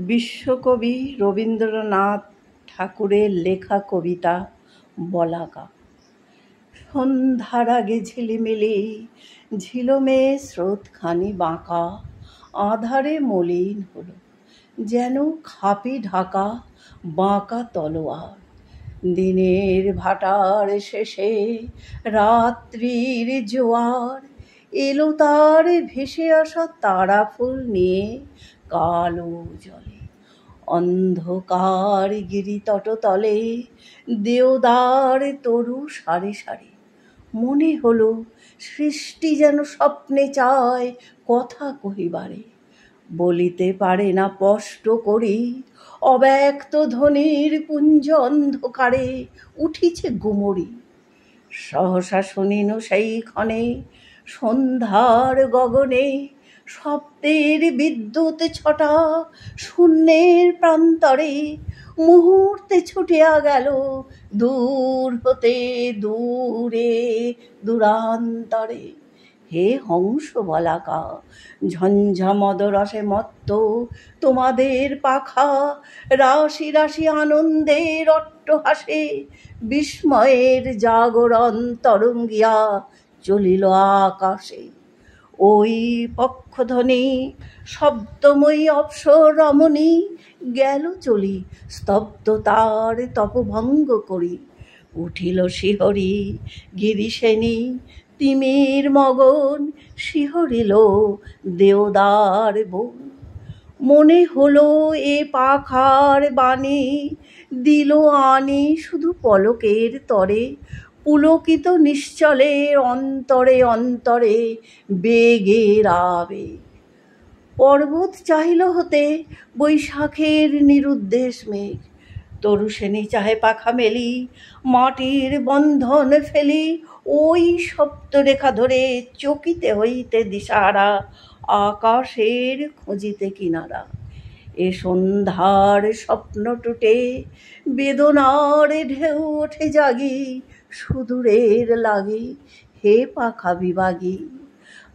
বিশ্বকবি রবীন্দ্রনাথ ঠাকুরের লেখা কবিতা বলাকা। সন্ধ্যার আগে ঝিলিমিলি ঝিলমে স্রোতখানি বাঁকা, আঁধারে মলিন হলো যেন খাপি ঢাকা বাঁকা তলোয়ার। দিনের ভাটার শেষে রাত্রির জোয়ার এলো তার ভেসে আসা তারা ফুল নিয়ে কালো জলে। অন্ধকার গিরিতট তলে দেওদার তরু সারি সারি। মনে হলো সৃষ্টি যেন স্বপ্নে চায় কথা কহিবারে, বলিতে পারে না স্পষ্ট করি। অব্যক্ত ধ্বনির পুঞ্জ অন্ধকারে উঠিছে গুমরি। সহসা শুনিনু সেই ক্ষণে সন্ধ্যার গগনে শব্দের বিদ্যুৎ ছটা শূন্যের প্রান্তরে। মুহূর্তে ছুটিয়া গেল দূর হতে দূরে দূরান্তরে। হে হংস বলাকা, ঝঞ্ঝা মদরসে মত্ত তোমাদের পাখা রাশি রাশি আনন্দের অট্টহাসে বিস্ময়ের জাগরণ তরঙ্গিয়া চলিল আকাশে। ওই পক্ষধ্বনি শব্দময়ী অপ্সর রমণী গেল চলি স্তব্ধতার তপভঙ্গ করি। উঠিল শিহরি গিরিসেনী তিমির মগন, শিহরিল দেওদার বন। মনে হলো এ পাখার বাণী দিল আনি শুধু পলকের তরে। পুলকিত নিশ্চলে অন্তরে অন্তরে বেগের আবেগ। পর্বত চাহিল হতে বৈশাখের নিরুদ্দেশ মেঘ। তরুসেনী চাহে পাখা মেলি মাটির বন্ধন ফেলি। ওই সপ্তরেখা ধরে চকিতে হইতে দিশাহারা আকাশের খুঁজিতে কিনারা। এ সন্ধ্যার স্বপ্ন টুটে বেদনার ঢেউ ওঠে জাগি সুদূরের লাগি। হে পাখা বিভাগী,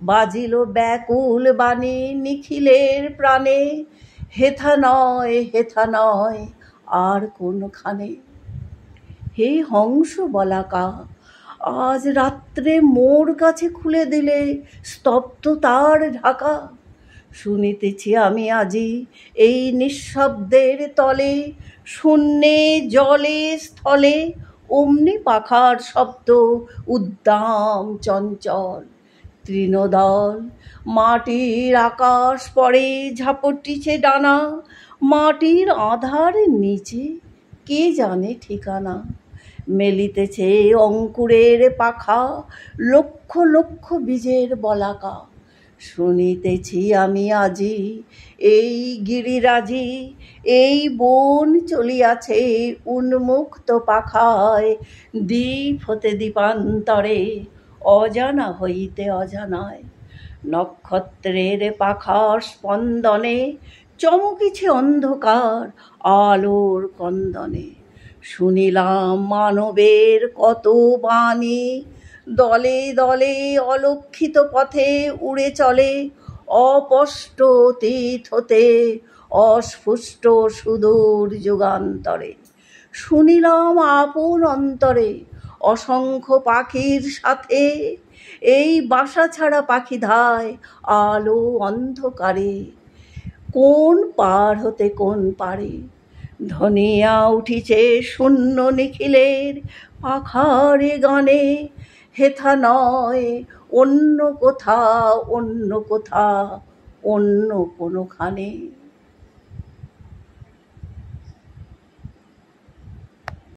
বাজিল ব্যাকুল বাণী নিখিলের প্রাণে। হেথা নয় আর কোনখানে। হে হংস বলাকা, আজ রাত্রে মোর কাছে খুলে দিলে স্তব্ধতার ঢাকা। শুনিতেছি আমি আজি এই নিঃশব্দের তলে, শূন্যে জলে স্থলে অমনি পাখার শব্দ উদ্দাম চঞ্চল। তৃণদল মাটির আকাশ পরে ঝাপটিছে ডানা। মাটির আঁধার নিচে কে জানে ঠিকানা। মেলিতেছে অঙ্কুরের পাখা লক্ষ লক্ষ বীজের বলাকা। শুনিতেছি আমি আজি এই গিরিরাজি এই বন চলিয়াছে উন্মুক্ত পাখায়। দ্বীপ হতে দ্বীপান্তরে অজানা হইতে অজানায়। নক্ষত্রের পাখার স্পন্দনে চমকিছে অন্ধকার আলোর কন্দনে। শুনিলাম মানবের কত বাণী দলে দলে অলক্ষিত পথে উড়ে চলে। অস্পষ্ট অতীত হতে অস্ফুষ্ট সুদূর যুগান্তরে। শুনিলাম আপন অন্তরে অসংখ্য পাখির সাথে এই বাসা ছাড়া পাখি ধায় আলো অন্ধকারে। কোন পার হতে কোন পারে ধ্বনিয়া উঠিছে শূন্য নিখিলের পাখারে গানে। হেথা নয় অন্য কোথা অন্য কোনখানে।